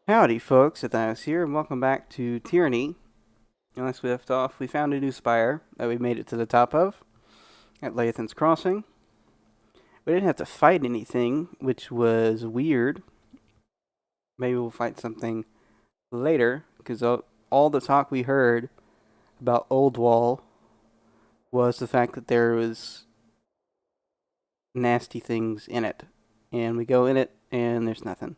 Howdy folks, Zethios here, and welcome back to Tyranny. Last we left off, we found a new spire that we made it to the top of at Lathan's Crossing. We didn't have to fight anything, which was weird. Maybe we'll fight something later, because all the talk we heard about Old Wall was the fact that there was nasty things in it. And we go in it, and there's nothing.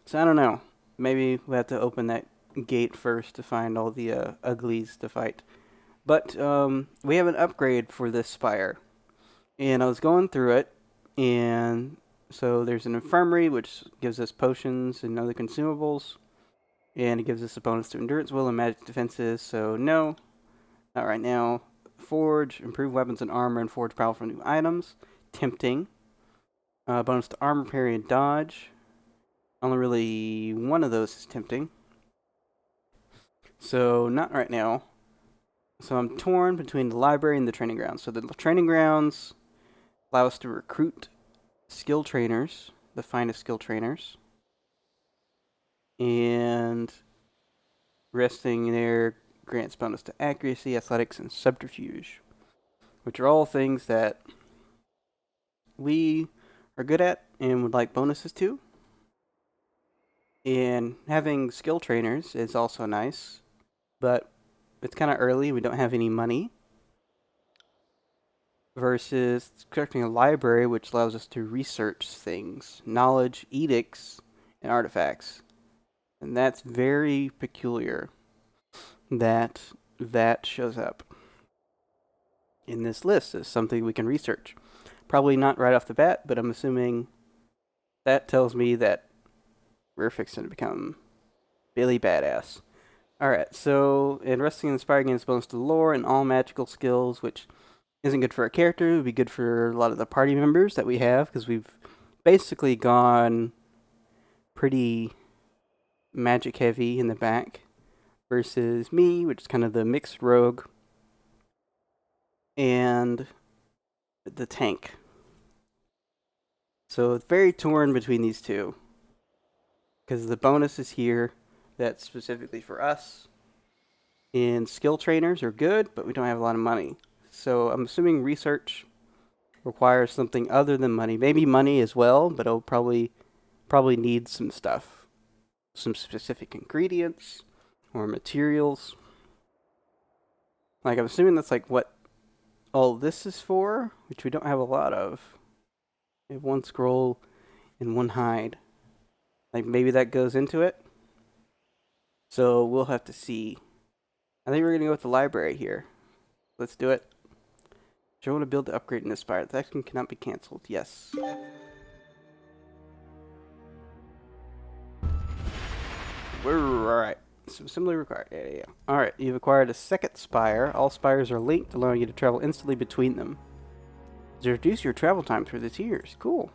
So I don't know. Maybe we have to open that gate first to find all the uglies to fight. But we have an upgrade for this spire. And I was going through it, and so there's an infirmary, which gives us potions and other consumables. And it gives us a bonus to endurance, will, and magic defenses. So no, not right now. Forge, improve weapons and armor, and forge powerful new items. Tempting. Bonus to armor, parry, and dodge. Only really one of those is tempting. So, not right now. So I'm torn between the library and the training grounds. So the training grounds allow us to recruit skill trainers, the finest skill trainers. And resting there grants bonus to accuracy, athletics, and subterfuge. Which are all things that we are good at and would like bonuses to. And having skill trainers is also nice, but it's kind of early. We don't have any money. Versus constructing a library, which allows us to research things, knowledge, edicts, and artifacts. And that's very peculiar that that shows up in this list as something we can research. Probably not right off the bat, but I'm assuming that tells me that we're fixing to become really badass. Alright, so resting and inspiring gains bonus to lore and all magical skills, which isn't good for a character. It would be good for a lot of the party members that we have, because we've basically gone pretty magic heavy in the back, versus me, which is kind of the mixed rogue, and the tank. So it's very torn between these two, because the bonus is here that's specifically for us. And skill trainers are good, but we don't have a lot of money. So I'm assuming research requires something other than money. Maybe money as well, but it'll probably need some stuff. Some specific ingredients or materials. Like, I'm assuming that's like what all this is for, which we don't have a lot of. We have one scroll and one hide. Like, maybe that goes into it. So we'll have to see. I think we're going to go with the library here. Let's do it. Do you want to build the upgrade in this spire? The action cannot be cancelled. Yes. We're alright. So simply required. Yeah. Alright, you've acquired a second spire. All spires are linked, allowing you to travel instantly between them. To reduce your travel time through the tiers. Cool.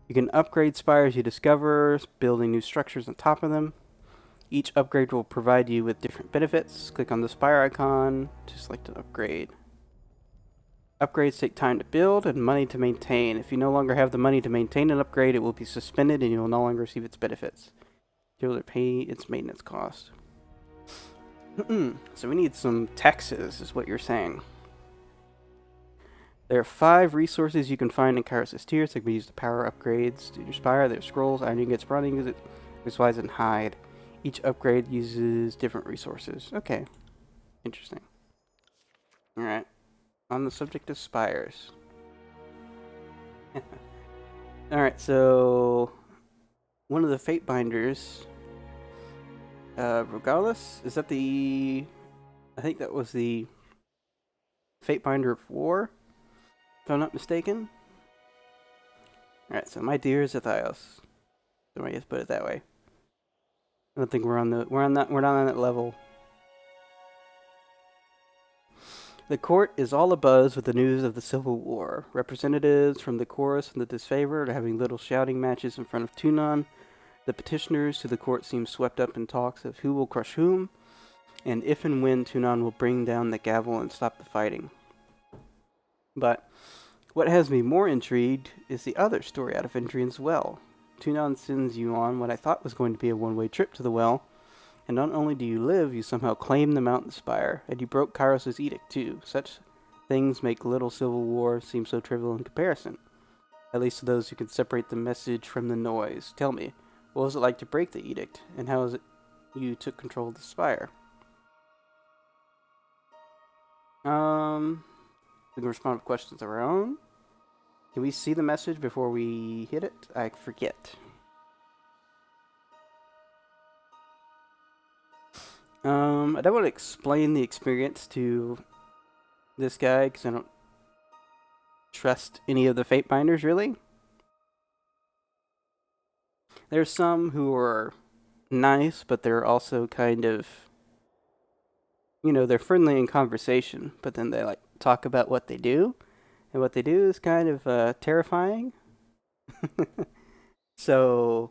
You can upgrade spires you discover, building new structures on top of them. Each upgrade will provide you with different benefits. Click on the spire icon to select an upgrade. Upgrades take time to build and money to maintain. If you no longer have the money to maintain an upgrade, it will be suspended and you will no longer receive its benefits. You'll have to pay its maintenance cost. So we need some taxes, is what you're saying. There are 5 resources you can find in Garrus' tiers that can be used to power upgrades to your spire. There's scrolls, iron ingots, bronze ingots, wise, and hide. Each upgrade uses different resources. Okay. Interesting. Alright. On the subject of spires. Alright, so one of the fate binders, regardless, is that the... I think that was the fate binder of war, if I'm not mistaken. Alright, so my dear Zethios. So I guess put it that way. I don't think we're not on that level. The court is all abuzz with the news of the Civil War. Representatives from the chorus and the disfavor are having little shouting matches in front of Tunon. The petitioners to the court seem swept up in talks of who will crush whom, and if and when Tunon will bring down the gavel and stop the fighting. But what has me more intrigued is the other story out of Indrian's Well. Tunon sends you on what I thought was going to be a one-way trip to the well, and not only do you live, you somehow claim the mountain spire, and you broke Kairos' edict too. Such things make little civil war seem so trivial in comparison, at least to those who can separate the message from the noise. Tell me, what was it like to break the edict, and how is it you took control of the spire? We can respond with questions of our own. Can we see the message before we hit it? I forget. I don't want to explain the experience to this guy because I don't trust any of the fate binders, really. There's some who are nice, but they're also kind of, they're friendly in conversation, but then they like talk about what they do, and what they do is kind of terrifying. So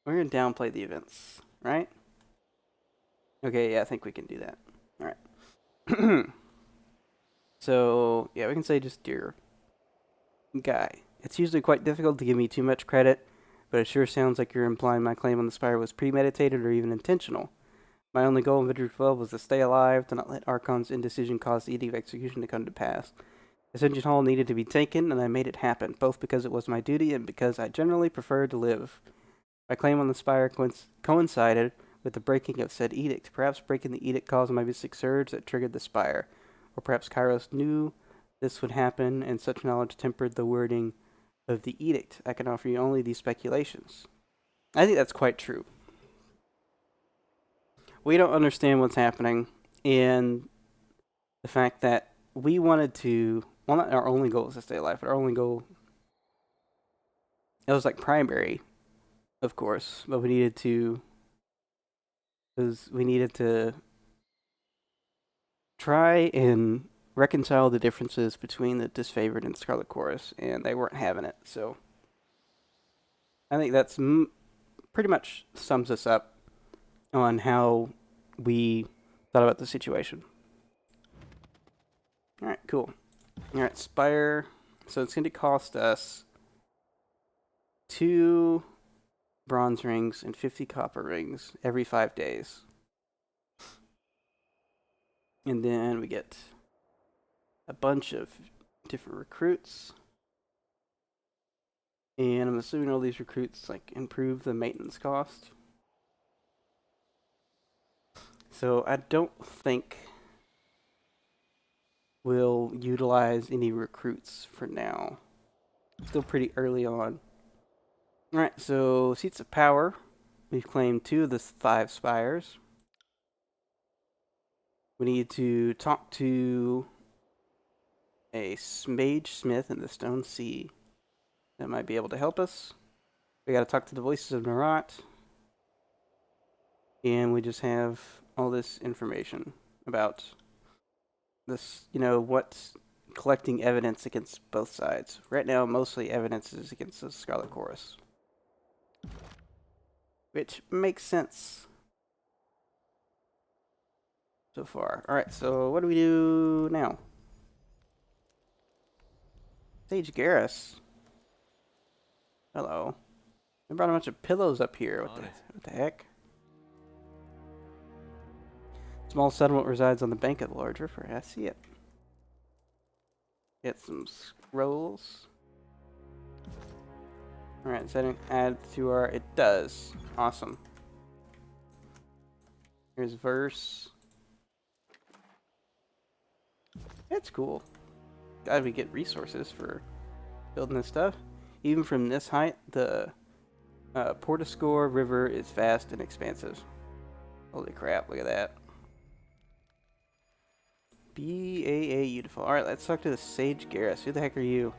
we're gonna downplay the events, right? Okay, yeah, I think we can do that. All right. So yeah, we can say just dear guy. It's usually quite difficult to give me too much credit, but it sure sounds like you're implying my claim on the spire was premeditated or even intentional. My only goal in Victory 12 was to stay alive, to not let Archon's indecision cause the edict of execution to come to pass. Ascension Hall needed to be taken, and I made it happen, both because it was my duty and because I generally preferred to live. My claim on the spire coincided with the breaking of said edict. Perhaps breaking the edict caused my mystic surge that triggered the spire. Or perhaps Kairos knew this would happen, and such knowledge tempered the wording of the edict. I can offer you only these speculations. I think that's quite true. We don't understand what's happening, and the fact that we wanted to, well, not our only goal is to stay alive, but our only goal, it was like primary, of course, but we needed to try and reconcile the differences between the Disfavored and Scarlet Chorus, and they weren't having it, so I think that's pretty much sums us up on how we thought about the situation. Alright, cool. Alright, Spire. So it's going to cost us 2 bronze rings and 50 copper rings every 5 days. And then we get a bunch of different recruits. And I'm assuming all these recruits like improve the maintenance cost. So I don't think we'll utilize any recruits for now. Still pretty early on. Alright, so seats of power. We've claimed 2 of the 5 spires. We need to talk to a mage smith in the Stone Sea that might be able to help us. We gotta talk to the voices of Narat. And we just have all this information about this, what's collecting evidence against both sides. Right now, mostly evidence is against the Scarlet Chorus. Which makes sense so far. Alright, so what do we do now? Sage Garrus. Hello. I brought a bunch of pillows up here. What the heck? Small settlement resides on the bank of the large river. I see it. Get some scrolls. Alright, setting add to our... It does. Awesome. Here's verse. That's cool. Glad we get resources for building this stuff. Even from this height, the Portiscore River is vast and expansive. Holy crap, look at that. BAA Beautiful. Alright, let's talk to the Sage Garrus. Who the heck are you?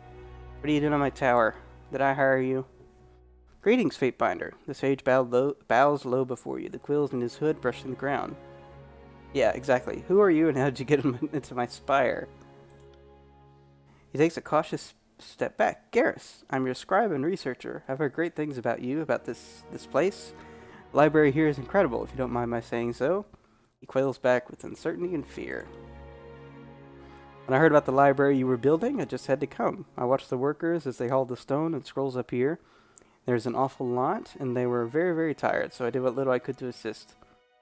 What are you doing on my tower? Did I hire you? Greetings, Fatebinder. The sage bows low before you, the quills in his hood brushing the ground. Yeah, exactly. Who are you and how did you get into my spire? He takes a cautious step back. Garrus, I'm your scribe and researcher. I've heard great things about you, about this place. The library here is incredible, if you don't mind my saying so. He quails back with uncertainty and fear. When I heard about the library you were building, I just had to come. I watched the workers as they hauled the stone and scrolls up here. There's an awful lot, and they were very, very tired, so I did what little I could to assist.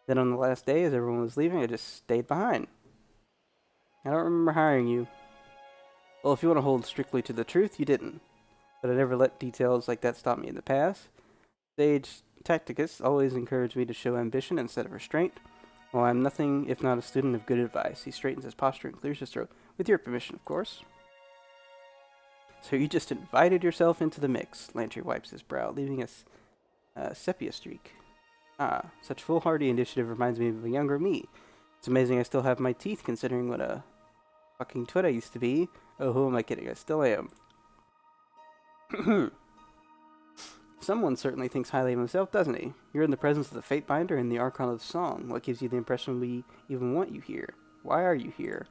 Then on the last day, as everyone was leaving, I just stayed behind. I don't remember hiring you. Well, if you want to hold strictly to the truth, you didn't. But I never let details like that stop me in the past. Sage Tacticus always encouraged me to show ambition instead of restraint. Well, I'm nothing if not a student of good advice. He straightens his posture and clears his throat. With your permission, of course. So you just invited yourself into the mix. Lantry wipes his brow, leaving a sepia streak. Ah, such foolhardy initiative reminds me of a younger me. It's amazing I still have my teeth, considering what a fucking twit I used to be. Oh, who am I kidding? I still am. Someone certainly thinks highly of himself, doesn't he? You're in the presence of the Fate Binder and the Archon of the Song. What gives you the impression we even want you here? Why are you here?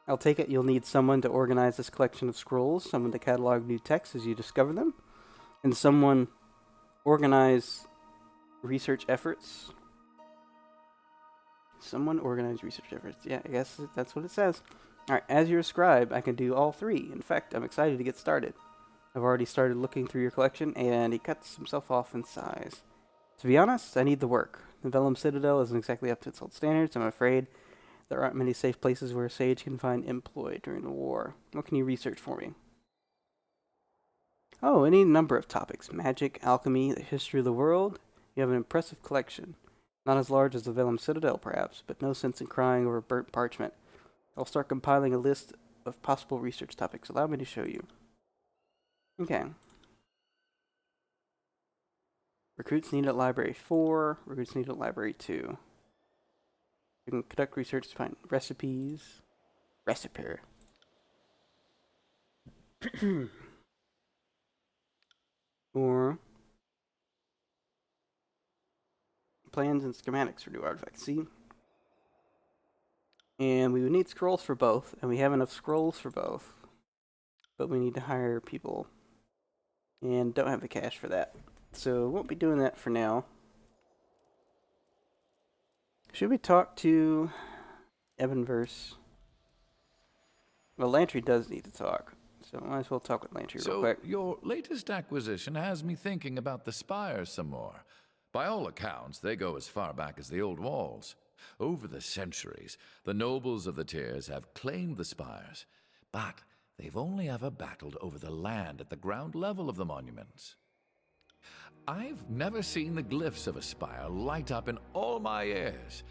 I'll take it you'll need someone to organize this collection of scrolls, someone to catalog new texts as you discover them, and someone organize research efforts. Someone organize research efforts. Yeah, I guess that's what it says. Alright, as your scribe, I can do all three. In fact, I'm excited to get started. I've already started looking through your collection, and he cuts himself off in size. To be honest, I need the work. The Vellum Citadel isn't exactly up to its old standards. I'm afraid there aren't many safe places where a sage can find employ during the war. What can you research for me? Oh, any number of topics. Magic, alchemy, the history of the world. You have an impressive collection. Not as large as the Vellum Citadel, perhaps, but no sense in crying over burnt parchment. I'll start compiling a list of possible research topics. Allow me to show you. Okay. Recruits needed at Library 4. Recruits needed at Library 2. You can conduct research to find recipes. Recipe. Or plans and schematics for new artifacts. See? And we would need scrolls for both, and we have enough scrolls for both. But we need to hire people. And don't have the cash for that. So won't be doing that for now. Should we talk to Evanverse? Well, Lantry does need to talk. So might as well talk with Lantry real quick. So your latest acquisition has me thinking about the Spires some more. By all accounts, they go as far back as the old walls. Over the centuries, the nobles of the tiers have claimed the Spires, but they've only ever battled over the land at the ground level of the monuments. I've never seen the glyphs of a spire light up in all my years.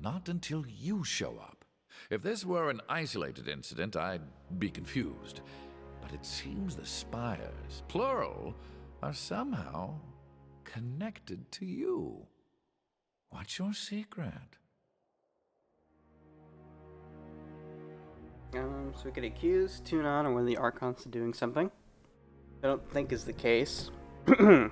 Not until you show up. If this were an isolated incident, I'd be confused. But it seems the spires, plural, are somehow connected to you. What's your secret? So we could accuse Tunon or one of the Archons of doing something. I don't think is the case. Good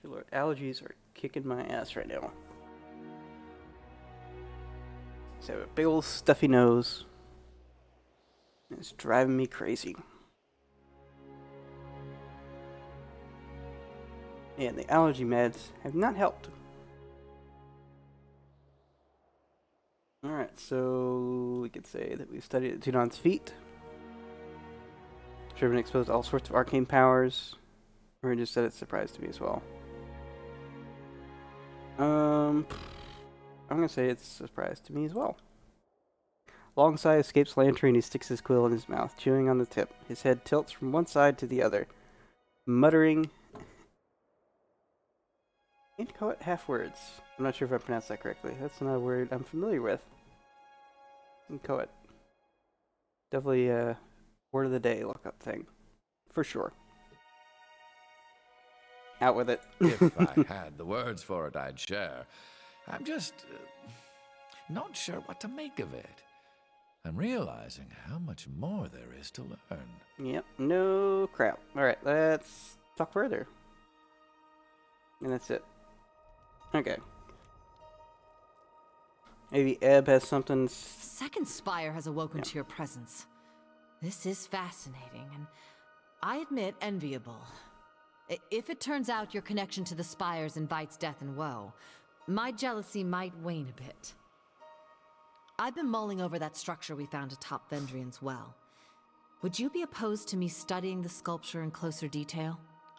lord, allergies are kicking my ass right now. So I have a big old stuffy nose. It's driving me crazy. And the allergy meds have not helped. Alright, so we could say that we've studied at Tunon's feet. Sure, been exposed to all sorts of arcane powers. Or just said it's a surprise to me as well. I'm gonna say it's a surprise to me as well. Long sigh escapes Lantry and he sticks his quill in his mouth, chewing on the tip. His head tilts from one side to the other, muttering inchoate half words. I'm not sure if I pronounced that correctly. That's not a word I'm familiar with. Inchoate. Definitely a word of the day lookup thing. For sure. Out with it. If I had the words for it, I'd share. I'm just not sure what to make of it. I'm realizing how much more there is to learn. Yep, no crap. Alright, let's talk further. And that's it. Okay. Maybe Ebb has something. The second spire has awoken to your presence. This is fascinating, and I admit enviable. If it turns out your connection to the spires invites death and woe, my jealousy might wane a bit. I've been mulling over that structure we found atop Vendrian's well. Would you be opposed to me studying the sculpture in closer detail?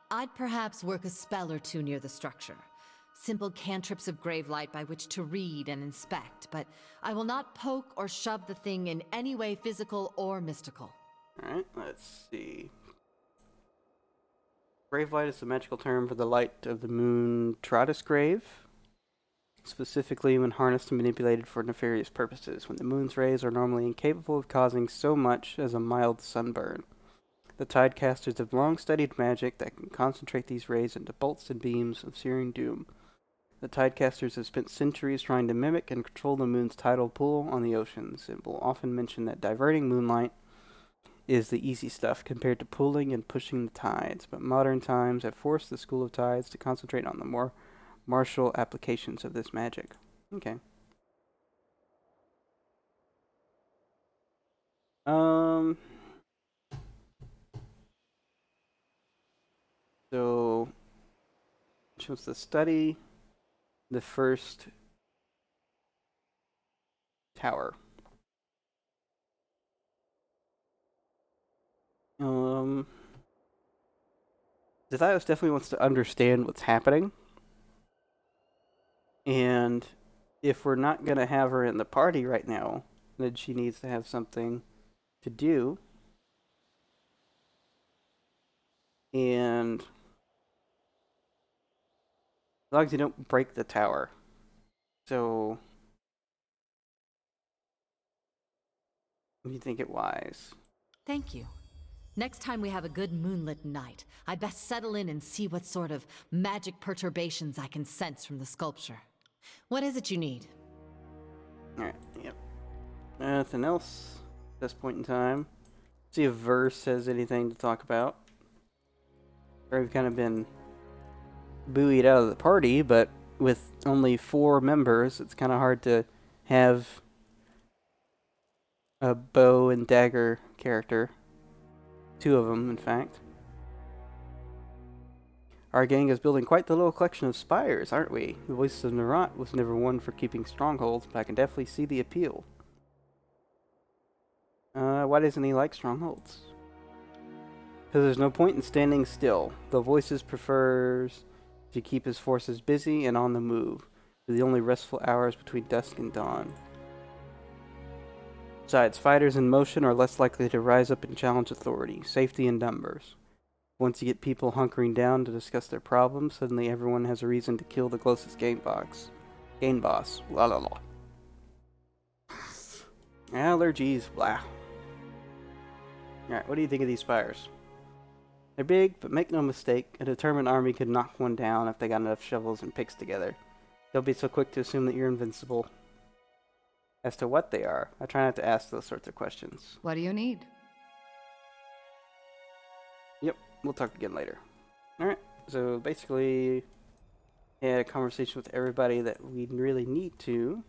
I'd perhaps work a spell or two near the structure. Simple cantrips of gravelight by which to read and inspect, but I will not poke or shove the thing in any way physical or mystical. Alright, let's see. Gravelight is the magical term for the light of the moon Tratus grave, specifically when harnessed and manipulated for nefarious purposes, when the moon's rays are normally incapable of causing so much as a mild sunburn. The Tidecasters have long studied magic that can concentrate these rays into bolts and beams of searing doom. The Tidecasters have spent centuries trying to mimic and control the moon's tidal pull on the oceans, and will often mention that diverting moonlight is the easy stuff compared to pulling and pushing the tides, but modern times have forced the School of Tides to concentrate on the more martial applications of this magic. Okay. So she wants to study the first tower. Zethios definitely wants to understand what's happening. And if we're not going to have her in the party right now, then she needs to have something to do. And as long as you don't break the tower. So, if you think it wise. Thank you. Next time we have a good moonlit night, I'd best settle in and see what sort of magic perturbations I can sense from the sculpture. What is it you need? Alright, yep. Nothing else at this point in time. See if Verse has anything to talk about. We've kind of been buoyed out of the party, but with only 4 members, it's kind of hard to have a bow and dagger character. 2 of them, in fact. Our gang is building quite the little collection of spires, aren't we? The Voices of Nerat was never one for keeping strongholds, but I can definitely see the appeal. Why doesn't he like strongholds? Because there's no point in standing still. The Voices prefers to keep his forces busy and on the move, for the only restful hours between dusk and dawn. Besides, fighters in motion are less likely to rise up and challenge authority. Safety in numbers. Once you get people hunkering down to discuss their problems, suddenly everyone has a reason to kill the closest game boss. La la la. Allergies, blah. Alright, what do you think of these spires? They're big, but make no mistake, a determined army could knock one down if they got enough shovels and picks together. They'll be so quick to assume that you're invincible. As to what they are, I try not to ask those sorts of questions. What do you need? Yep, we'll talk again later. Alright, so basically, had a conversation with everybody that we really need to.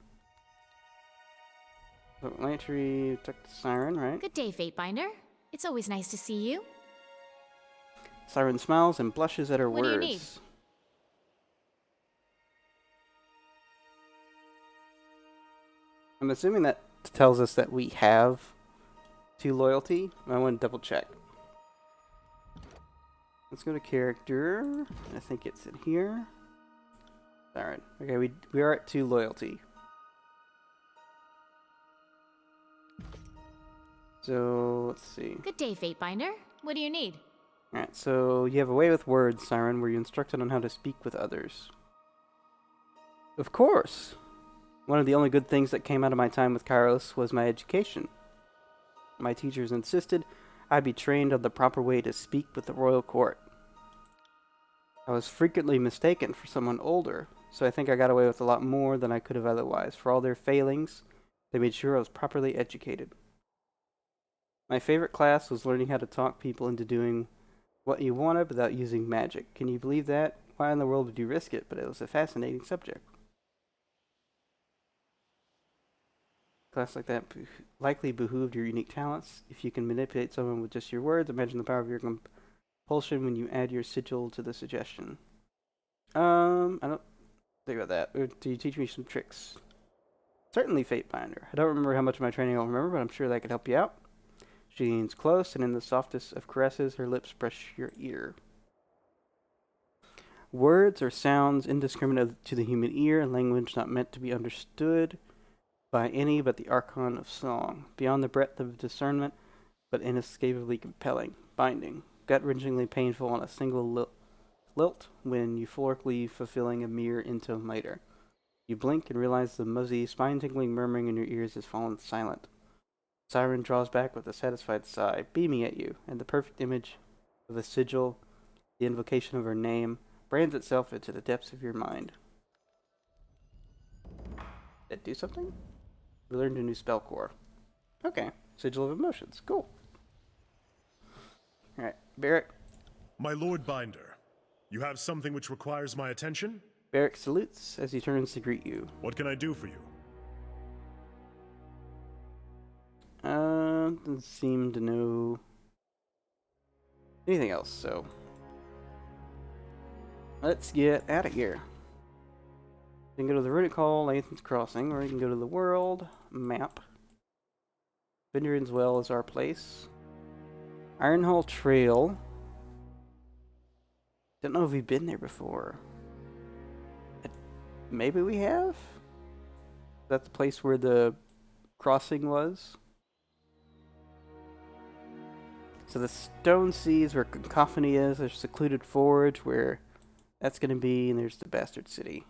So, Lantry took the Siren, right? Good day, Fatebinder. It's always nice to see you. Siren smiles and blushes at her What words. do you need? I'm assuming that tells us that we have 2 loyalty. I want to double check. Let's go to character. I think it's in here. Alright. Okay, we are at 2 loyalty. So, let's see. Good day, Fatebinder. What do you need? Alright, so you have a way with words, Siren, where you're instructed on how to speak with others. Of course! One of the only good things that came out of my time with Garrus was my education. My teachers insisted I be trained on the proper way to speak with the royal court. I was frequently mistaken for someone older, so I think I got away with a lot more than I could have otherwise. For all their failings, they made sure I was properly educated. My favorite class was learning how to talk people into doing what you wanted without using magic. Can you believe that? Why in the world would you risk it? But it was a fascinating subject. Class like that likely behooved your unique talents. If you can manipulate someone with just your words, imagine the power of your compulsion when you add your sigil to the suggestion. I don't think about that. Do you teach me some tricks? Certainly, Fatebinder. I don't remember how much of my training I'll remember, but I'm sure that could help you out. She leans close, and in the softest of caresses, her lips brush your ear. Words are sounds indiscriminate to the human ear, and language not meant to be understood by any but the archon of song, beyond the breadth of discernment, but inescapably compelling, binding, gut-wrenchingly painful on a single lilt when euphorically fulfilling a mere intim later. You blink and realize the muzzy, spine-tingling murmuring in your ears has fallen silent. Siren draws back with a satisfied sigh, beaming at you, and the perfect image of a sigil, the invocation of her name, brands itself into the depths of your mind. Did that do something? We learned a new spell core. Okay. Sigil of Emotions. Cool. Alright. Barik. My Lord Binder, you have something which requires my attention? Barik salutes as he turns to greet you. What can I do for you? Doesn't seem to know anything else, so let's get out of here. We can go to the Runic Hall, Lathan's Crossing, or we can go to the world map. Vinderan's Well is our place. Ironhall Trail. Don't know if we've been there before. Maybe we have? Is that the place where the crossing was? So the Stone Sea is where Cacophony is. There's Secluded Forge where that's going to be, and there's the Bastard City.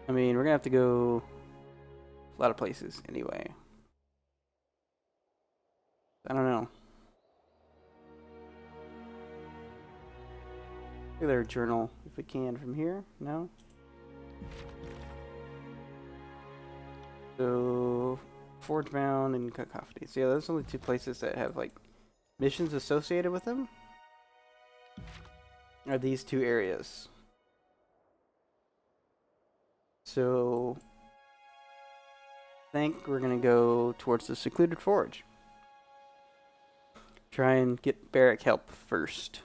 I mean, we're going to have to go a lot of places anyway. I don't know. Look at their journal if we can from here. No? So, Forgebound and Cacophony. So yeah, those are only two places that have like missions associated with them. Are these two areas. So, I think we're gonna go towards the Secluded Forge. Try and get Barik help first.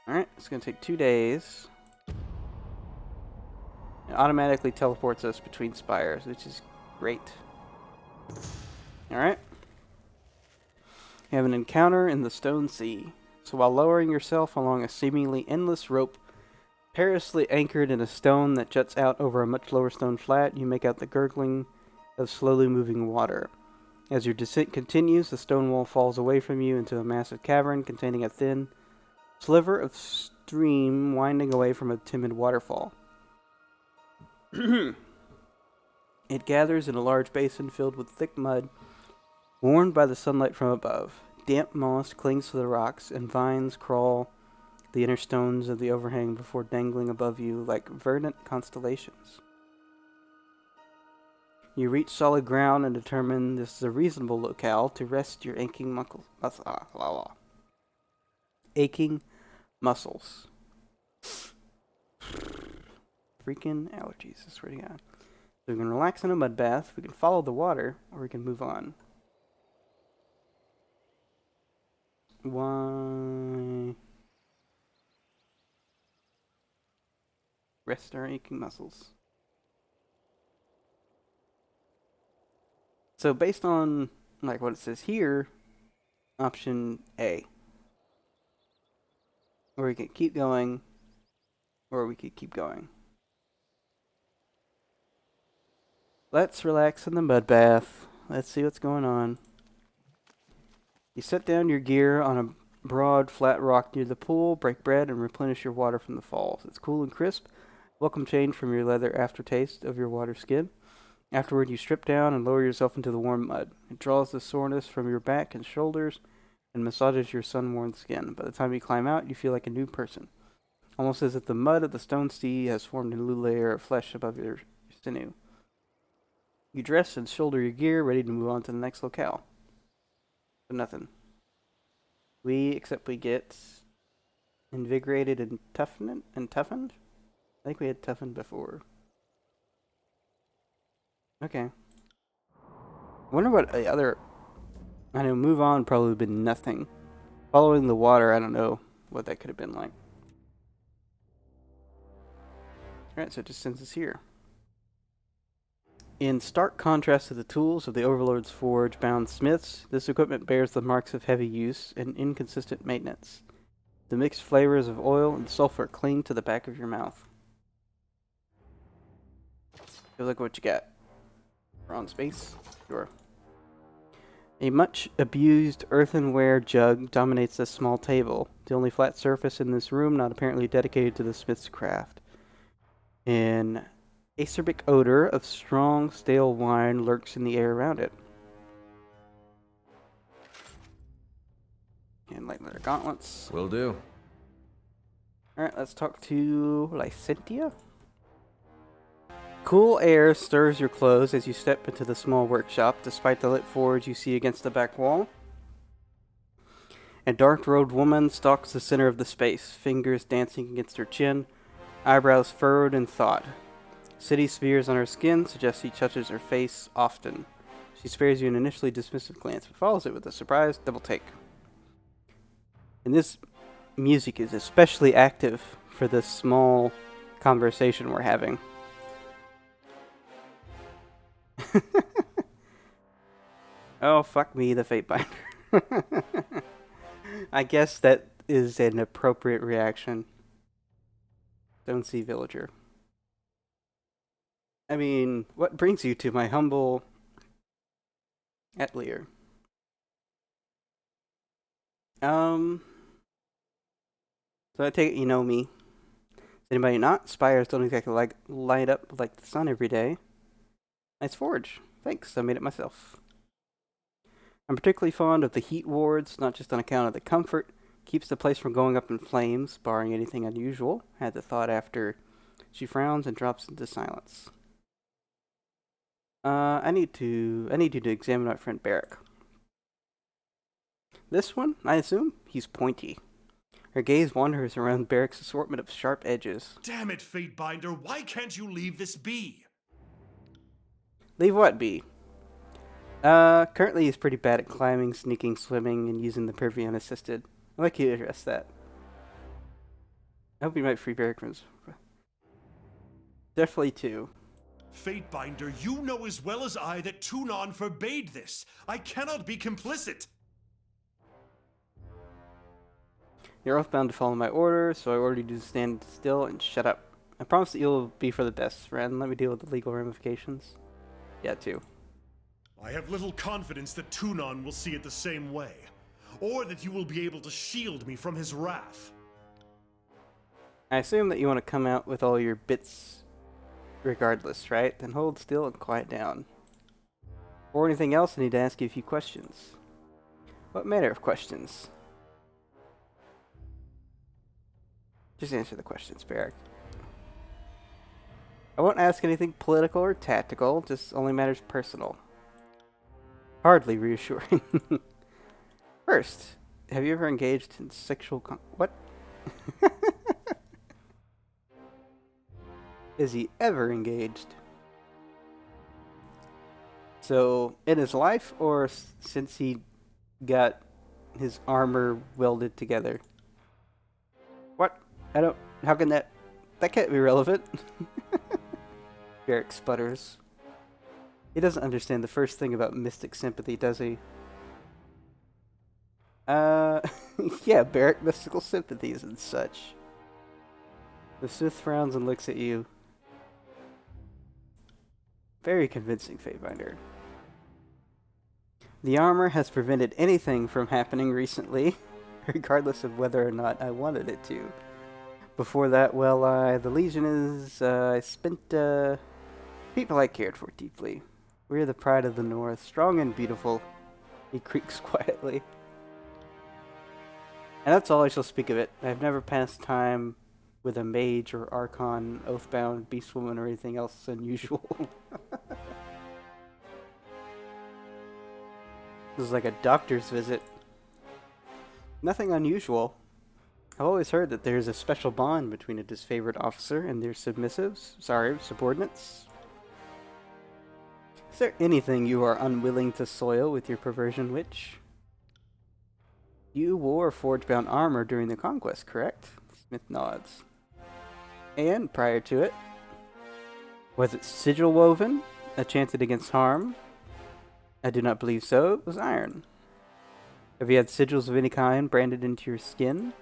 Alright, it's gonna take 2 days. It automatically teleports us between spires, which is great. Alright. You have an encounter in the Stone Sea. So while lowering yourself along a seemingly endless rope, perilously anchored in a stone that juts out over a much lower stone flat, you make out the gurgling of slowly moving water. As your descent continues, the stone wall falls away from you into a massive cavern containing a thin sliver of stream winding away from a timid waterfall. It gathers in a large basin filled with thick mud, warmed by the sunlight from above. Damp moss clings to the rocks, and vines crawl the inner stones of the overhang before dangling above you like verdant constellations. You reach solid ground and determine this is a reasonable locale to rest your aching muscles. Freaking allergies, I swear to God. So we can relax in a mud bath, we can follow the water, or we can move on. Why? Rest our aching muscles. So based on like what it says here, option A. Or we could keep going, or we could keep going. Let's relax in the mud bath. Let's see what's going on. You set down your gear on a broad, flat rock near the pool, break bread, and replenish your water from the falls. It's cool and crisp. Welcome change from your leather aftertaste of your water skin. Afterward, you strip down and lower yourself into the warm mud. It draws the soreness from your back and shoulders and massages your sun-worn skin. By the time you climb out, you feel like a new person. Almost as if the mud of the Stone Sea has formed a new layer of flesh above your sinew. You dress and shoulder your gear, ready to move on to the next locale. But nothing. Except we get invigorated and toughened. I think we had toughened before. Okay. Wonder what the other... I know move on probably would have been nothing. Following the water, I don't know what that could have been like. Alright, so it just sends us here. In stark contrast to the tools of the Overlord's forge-bound smiths, this equipment bears the marks of heavy use and inconsistent maintenance. The mixed flavors of oil and sulfur cling to the back of your mouth. So look what you got. We're on space? Sure. A much abused earthenware jug dominates this small table, the only flat surface in this room not apparently dedicated to the smith's craft. An acerbic odor of strong, stale wine lurks in the air around it. And light leather gauntlets. Will do. Alright, let's talk to Lycentia. Cool air stirs your clothes as you step into the small workshop, despite the lit forge you see against the back wall. A dark-robed woman stalks the center of the space, fingers dancing against her chin, eyebrows furrowed in thought. City spears on her skin suggest she touches her face often. She spares you an initially dismissive glance, but follows it with a surprised double take. And this music is especially active for this small conversation we're having. Oh, fuck me, the Fate Binder. I guess that is an appropriate reaction. Don't see villager. I mean, what brings you to my humble atelier? So I take it you know me. Anybody not? Spires don't exactly light up like the sun every day. Nice forge. Thanks, I made it myself. I'm particularly fond of the heat wards, not just on account of the comfort. Keeps the place from going up in flames, barring anything unusual. Had the thought after she frowns and drops into silence. I need you to examine my friend Barik. This one, I assume, he's pointy. Her gaze wanders around Barik's assortment of sharp edges. Damn it, Fate Binder, why can't you leave this be? Leave what be? Currently he's pretty bad at climbing, sneaking, swimming, and using the purvey unassisted. I'd like you to address that. I hope you might free Barik from his... Definitely two. Fate Binder, you know as well as I that Tunon forbade this. I cannot be complicit. You're oath-bound to follow my orders, so I order you to stand still and shut up. I promise that you'll be for the best, friend. Let me deal with the legal ramifications. Yeah, two. I have little confidence that Tunon will see it the same way, or that you will be able to shield me from his wrath. I assume that you want to come out with all your bits regardless, right? Then hold still and quiet down. Or anything else, I need to ask you a few questions. What manner of questions? Just answer the questions, Barik. I won't ask anything political or tactical, just only matters personal. Hardly reassuring. First, have you ever engaged in sexual what? Is he ever engaged? So, in his life, or since he got his armor welded together? What? I don't... How can that... That can't be relevant. Barik sputters. He doesn't understand the first thing about mystic sympathy, does he? Yeah, Barik, mystical sympathies and such. The Sith frowns and looks at you. Very convincing, Fatebinder. The armor has prevented anything from happening recently, regardless of whether or not I wanted it to. Before that, well, the Legion is, I spent, people I cared for deeply. We're the pride of the North, strong and beautiful. He creaks quietly. And that's all I shall speak of it. I have never passed time with a mage or archon, oathbound, beastwoman, or anything else unusual. This is like a doctor's visit. Nothing unusual. I've always heard that there's a special bond between a disfavored officer and their subordinates. Is there anything you are unwilling to soil with your perversion witch? You wore forge-bound armor during the conquest, correct? Smith nods. And prior to it, Was it sigil woven? Enchanted against harm? I do not believe so. It was iron. Have you had sigils of any kind branded into your skin?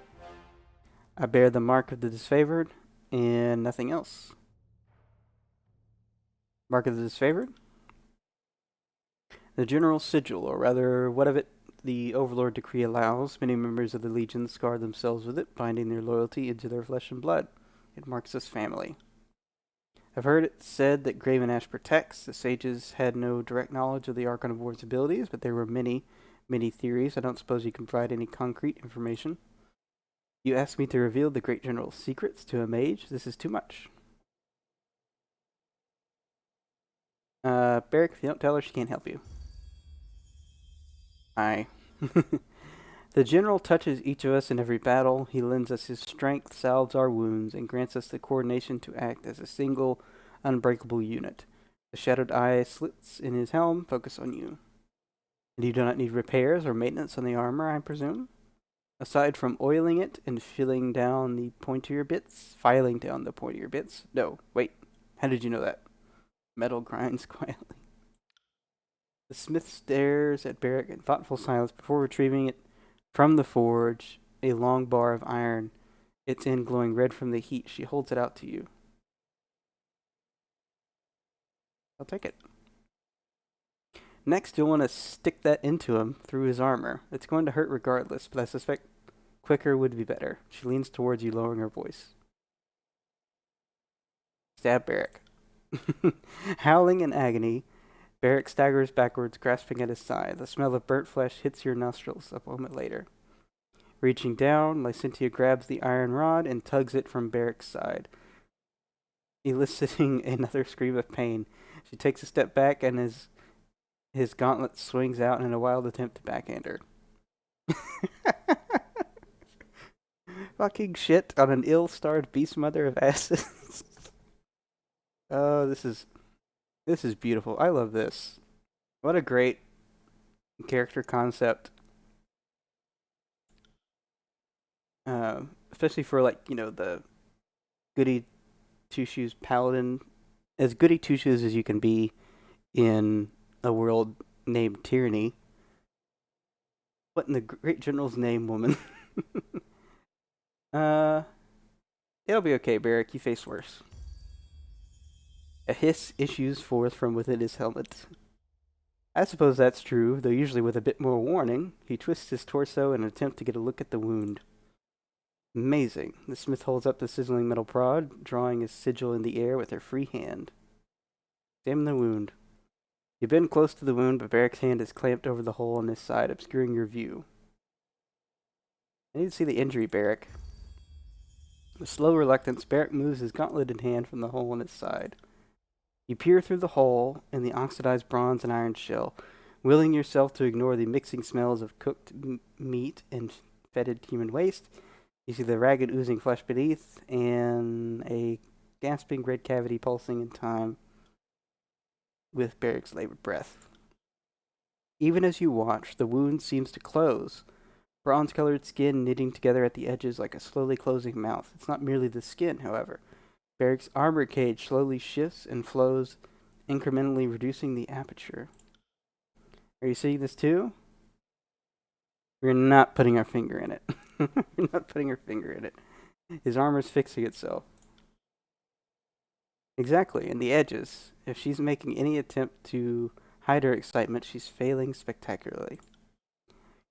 I bear the mark of the disfavored, and nothing else. Mark of the disfavored? The general sigil, or rather, what of it the Overlord decree allows. Many members of the Legion scar themselves with it, binding their loyalty into their flesh and blood. It marks us family. I've heard it said that Graven Ash protects. The sages had no direct knowledge of the Archon of War's abilities, but there were many theories. I don't suppose you can provide any concrete information. You asked me to reveal the Great General's secrets to a mage. This is too much. Barik, if you don't tell her, she can't help you. Aye. The General touches each of us in every battle. He lends us his strength, salves our wounds, and grants us the coordination to act as a single, unbreakable unit. The shadowed eye slits in his helm focus on you. And you do not need repairs or maintenance on the armor, I presume? Aside from oiling it and filing down the pointier bits? No, wait. How did you know that? Metal grinds quietly. The smith stares at Barik in thoughtful silence before retrieving it from the forge, a long bar of iron, its end glowing red from the heat. She holds it out to you. I'll take it. Next, you'll want to stick that into him through his armor. It's going to hurt regardless, but I suspect quicker would be better. She leans towards you, lowering her voice. Stab Barik. Howling in agony, Barik staggers backwards, grasping at his side. The smell of burnt flesh hits your nostrils a moment later. Reaching down, Lycentia grabs the iron rod and tugs it from Barik's side, eliciting another scream of pain. She takes a step back, and his gauntlet swings out in a wild attempt to backhand her. Fucking shit on an ill-starred beast mother of asses. Oh, this is beautiful. I love this. What a great character concept. Especially for, like, you know, the goody two-shoes paladin. As goody two-shoes as you can be in a world named Tyranny. What in the Great General's name, woman? It'll be okay, Barik. You face worse. A hiss issues forth from within his helmet. I suppose that's true, though usually with a bit more warning. He twists his torso in an attempt to get a look at the wound. Amazing. The smith holds up the sizzling metal prod, drawing his sigil in the air with her free hand. Examine the wound. You've been close to the wound, but Barik's hand is clamped over the hole in his side, obscuring your view. I need to see the injury, Barik. With slow reluctance, Barik moves his gauntleted hand from the hole in his side. You peer through the hole in the oxidized bronze and iron shell, willing yourself to ignore the mixing smells of cooked meat and fetid human waste. You see the ragged, oozing flesh beneath, and a gasping red cavity pulsing in time with Barik's labored breath. Even as you watch, the wound seems to close, bronze-colored skin knitting together at the edges like a slowly closing mouth. It's not merely the skin, however. Barik's armor cage slowly shifts and flows, incrementally reducing the aperture. Are you seeing this too? We're not putting our finger in it. We're not putting our finger in it. His armor's fixing itself. Exactly, and the edges. If she's making any attempt to hide her excitement, she's failing spectacularly.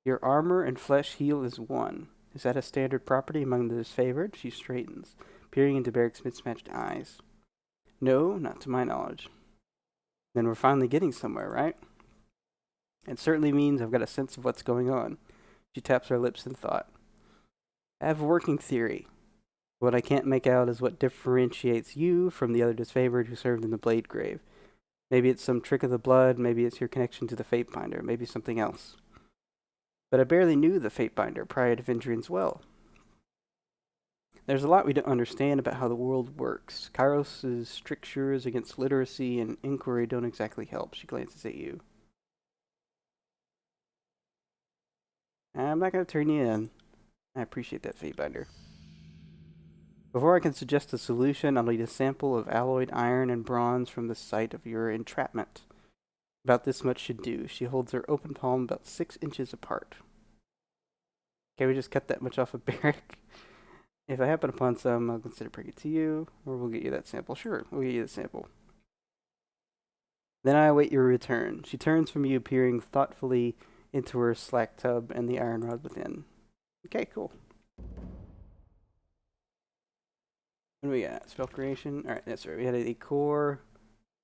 Your armor and flesh heal is one. Is that a standard property among the disfavored? She straightens, peering into Barik's mismatched eyes. No, not to my knowledge. Then we're finally getting somewhere, right? It certainly means I've got a sense of what's going on. She taps her lips in thought. I have a working theory. What I can't make out is what differentiates you from the other disfavored who served in the Blade Grave. Maybe it's some trick of the blood, maybe it's your connection to the Fatebinder, maybe something else. But I barely knew the Fatebinder prior to Vendrian's Well. There's a lot we don't understand about how the world works. Kairos' strictures against literacy and inquiry don't exactly help. She glances at you. I'm not going to turn you in. I appreciate that, Fatebinder. Before I can suggest a solution, I'll need a sample of alloyed iron and bronze from the site of your entrapment. About this much should do. She holds her open palm about 6 inches apart. Okay, we just cut that much off of Barik. If I happen upon some, I'll consider bringing it to you, or we'll get you that sample. Sure, we'll get you the sample. Then I await your return. She turns from you, peering thoughtfully into her slack tub and the iron rod within. Okay, cool. What do we got? Spell creation. Alright, that's right. We had a core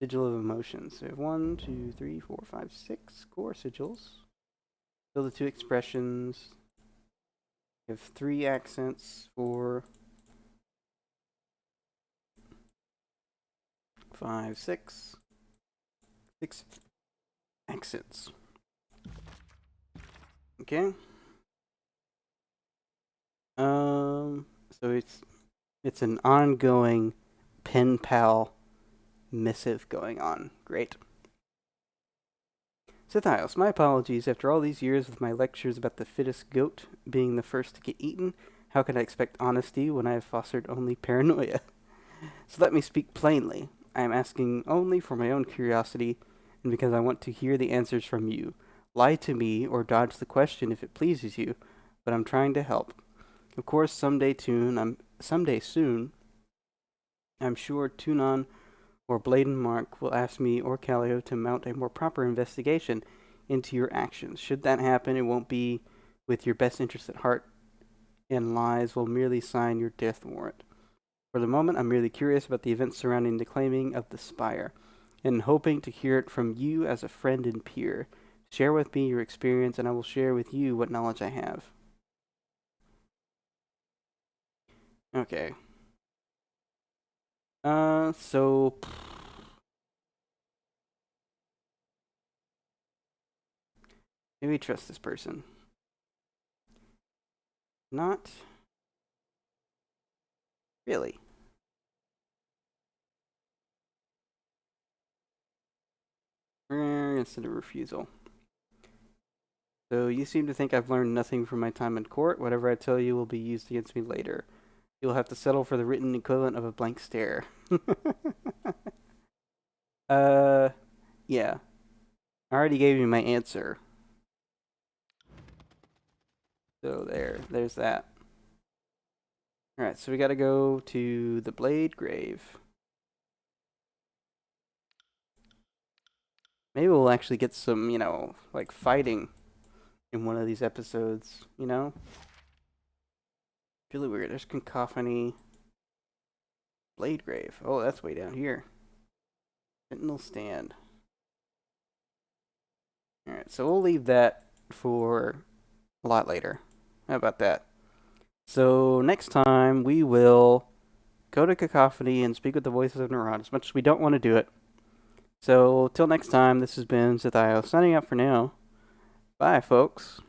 sigil of emotions. So we have 1, 2, 3, 4, 5, 6 core sigils. Fill the 2 expressions. We have 3 accents for 5, 6. 6 accents. Okay. So it's an ongoing pen pal missive going on. Great. Zethios, my apologies. After all these years with my lectures about the fittest goat being the first to get eaten, how can I expect honesty when I have fostered only paranoia? So let me speak plainly. I am asking only for my own curiosity and because I want to hear the answers from you. Lie to me or dodge the question if it pleases you, but I'm trying to help. Of course, someday soon, I'm sure Tunon or Bladen Mark will ask me or Callio to mount a more proper investigation into your actions. Should that happen, it won't be with your best interest at heart, and lies will merely sign your death warrant. For the moment, I'm merely curious about the events surrounding the claiming of the Spire, and hoping to hear it from you as a friend and peer. Share with me your experience, and I will share with you what knowledge I have. Okay. So maybe trust this person. Not really. We're gonna send a refusal. So you seem to think I've learned nothing from my time in court. Whatever I tell you will be used against me later. You'll have to settle for the written equivalent of a blank stare. Yeah. I already gave you my answer. So there's that. Alright, so we gotta go to the Blade Grave. Maybe we'll actually get some, like fighting in one of these episodes, Really weird. There's Cacophony. Blade Grave. Oh, that's way down here. Sentinel Stand. Alright, so we'll leave that for a lot later. How about that? So next time we will go to Cacophony and speak with the voices of Neuron, as much as we don't want to do it. So till next time, this has been Zethios signing out for now. Bye, folks.